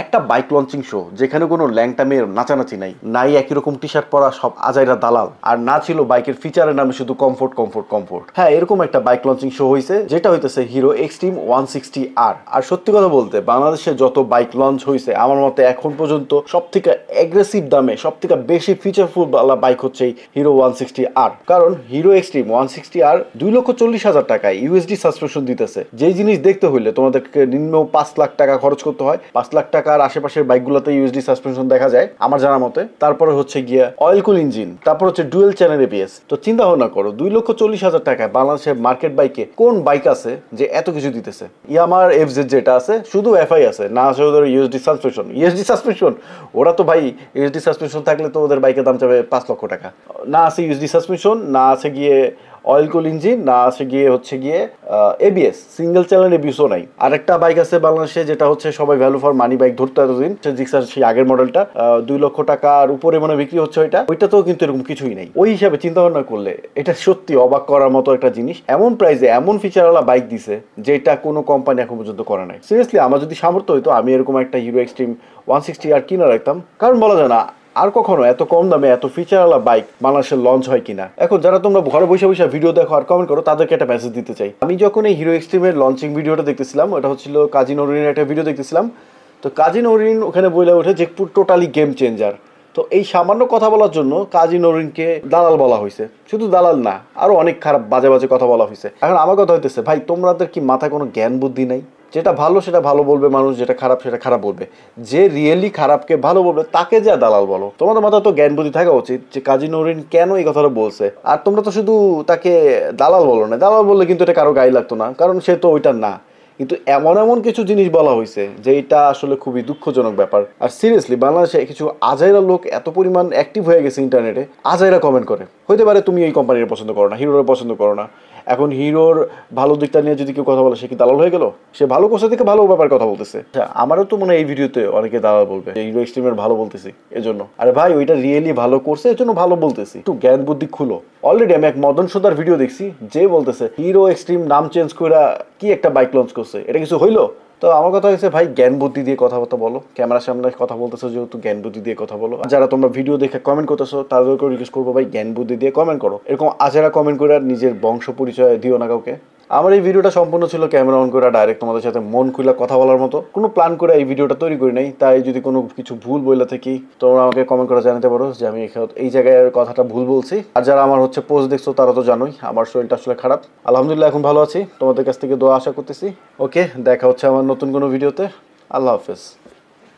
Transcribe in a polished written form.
একটা bike launching show যেখানে কোনো ল্যাংটা মেয়ের নাচানাচি নাই একই রকম টি শার্ট পরা সব আজাইরা দালাল, আর না ছিল বাইকের ফিচারের নামে শুধু কমফোর্ট কমফোর্ট কমফোর্ট। হ্যাঁ, এরকম একটা বাইক লঞ্চিং শো হয়েছে যেটা হইতেছে হিরো এক্সট্রিম 160R। আর সত্যি কথা বলতে বাংলাদেশে যত বাইক লঞ্চ হয়েছে আমার মতে এখন পর্যন্ত সব থেকে অ্যাগ্রেসিভ দামে সব থেকে বেশি ফিচারফুল বাইক হচ্ছে হিরো 160R। কারণ হিরো এক্সট্রিম 160R 2,40,000 টাকায় ইউএসডি সাসপেনশন দিতেছে। যেই জিনিস দেখতে হইলে তোমাদেরকে নিম্ন 5 লাখ টাকা খরচ করতে হয়। 5 লাখ টাকার আশেপাশের বাইকগুলোতে ইউএসডি সাসপেনশন দেখা যায় আমার জানার মতে। তারপরে হচ্ছে গিয়া অয়েল কুল ইঞ্জিন, তারপর হচ্ছে ডুয়েল চ্যানেল এবিএস। তো চিন্তা ভাবনা করো 2,40,000 টাকায় বাংলাদেশের মার্কেট বাইকে কোন বাইক আছে যে এত কিছু দিতেছে? ইয়ামার এফজেড যেটা আছে শুধু এফআই আছে, না আছে ওদের ইউএসডি সাসপেনশন। ওরা তো ভাই ইউএসডি সাসপেনশন থাকলে তো ওদের বাইকের দাম যাবে 5 লক্ষ টাকা। না আছে ইউএসডি সাসপেনশন, না আছে গিয়ে অয়েল কুল ইঞ্জিন, না আছে গিয়ে হচ্ছে গিয়ে এবিএস, সিঙ্গেল চ্যানেল এবিএসও নাই। আরেকটা বাইক আছে বাংলাদেশে যেটা হচ্ছে সবাই ভ্যালু ফর মানি বাইক ধরতো এতদিন, জিক্সার সেই আগের মডেলটা 2 লক্ষ টাকার উপরে মানে বিক্রি হচ্ছে ওইটাতেও কিন্তু এরকম কিছুই নাই। ওই হিসাবে চিন্তা ভাবনা করলে এটা সত্যি অবাক করার মতো একটা জিনিস। এমন প্রাইসে এমন ফিচারওয়ালা বাইক দিছে যেটা কোনো কোম্পানি এখন পর্যন্ত করে নাই। সিরিয়াসলি আমার যদি সামর্থ্য হইতো আমি এরকম একটা হিরো এক্সট্রিম 160R কিনে রাখতাম। কারণ বলা যায় না আর কখনো এত কম দামে এত ফিচারওয়ালা বাইক বাংলাদেশে লঞ্চ হয় কিনা। এখন যারা তোমরা ঘরে বসে বসে ভিডিও দেখো আর কমেন্ট করো তাদেরকে একটা মেসেজ দিতে চাই। আমি যখন এই হিরো এক্সট্রিমের লঞ্চিং ভিডিওটা দেখতেছিলাম, ওটা হচ্ছিল কাজী নরিনের একটা ভিডিও দেখতেছিলাম। তো কাজী নরিন ওখানে বলে ওঠে যে টোটালি গেম চেঞ্জার। তো এই সামান্য কথা বলার জন্য কাজী নরিনকে দালাল বলা হয়েছে। শুধু দালাল না, আরো অনেক খারাপ বাজে বাজে কথা বলা হয়েছে। এখন আমার কথা হইতেছে ভাই তোমাদের কি মাথায় কোনো জ্ঞান বুদ্ধি নাই? যেটা ভালো সেটা ভালো বলবে মানুষ, যেটা খারাপ সেটা খারাপ বলবে। যে রিয়েলি খারাপকে ভালো বলবে তাকে যা দালাল বলো। তোমাদের মাথায় তো জ্ঞান বুদ্ধি থাকা উচিত যে কাজী নরিন কেন এই কথাটা বলছে। আর তোমরা তো শুধু তাকে দালাল বলো না, দালাল বললে কিন্তু এটা কারো গায়ে লাগতো না, কারণ সে তো ওইটা না। কিন্তু এমন কিছু জিনিস বলা হয়েছে যে এটা আসলে খুবই দুঃখজনক ব্যাপার। আর সিরিয়াসলি বাংলাদেশে কিছু আজাইরা লোক এত পরিমাণ অ্যাক্টিভ হয়ে গেছে ইন্টারনেটে, আজাইরা কমেন্ট করে। হইতে পারে তুমি এই কোম্পানির পছন্দ করো না, হিরোর পছন্দ করো না। এখন হিরোর ভালো দিকটা নিয়ে যদি কেউ কথা বলে সে কি দালাল হয়ে গেল? সে ভালো কোর্সে থেকে ভালো ব্যাপার কথা বলতেছে। আচ্ছা, আমারও তো মনে হয় এই ভিডিওতে অনেকে দালাল বলবে হিরো এক্সট্রিমের ভালো বলতেছি এজন্য। আরে ভাই ওইটা রিয়েলি ভালো করছে এজন্য ভালো বলতেছি, একটু জ্ঞান বুদ্ধি খুলো। অলরেডি আমি এক মদন সোদার ভিডিও দেখছি যে বলতেছে হিরো এক্সট্রিম নাম চেঞ্জ করে কি একটা বাইক লঞ্চ করছে, এটা কিছু হইলো? তো আমার কথা হচ্ছে ভাই জ্ঞান বুদ্ধি দিয়ে কথাবার্তা বলো। ক্যামেরার সামনে কথা বলতেছো যেহেতু জ্ঞান বুদ্ধি দিয়ে কথা বলো। যারা তোমরা ভিডিও দেখে কমেন্ট করতেছো তাদেরকে রিকোয়েস্ট করবো ভাই জ্ঞান বুদ্ধি দিয়ে কমেন্ট করো। এরকম আজেরা কমেন্ট করে নিজের বংশ পরিচয় দিও না কাউকে। আমার এই ভিডিওটা সম্পূর্ণ ছিল ক্যামেরা অন করে ডাইরেক্ট তোমাদের সাথে মন খুলে কথা বলার মতো। কোনো প্ল্যান করে এই ভিডিওটা তৈরি করি নাই। তাই যদি কোনো কিছু ভুল বলে থাকি তোমরা আমাকে কমেন্ট করে জানাতে পারো যে আমি এই জায়গায় কথাটা ভুল বলছি। আর যারা আমার হচ্ছে পোস্ট দেখছো তারা তো জানোই আমার শরীরটা আসলে খারাপ। আলহামদুলিল্লাহ এখন ভালো আছি, তোমাদের কাছ থেকে দোয়া আশা করতেছি। ওকে, দেখা হচ্ছে আমার নতুন কোনো ভিডিওতে। আল্লাহ হাফেজ।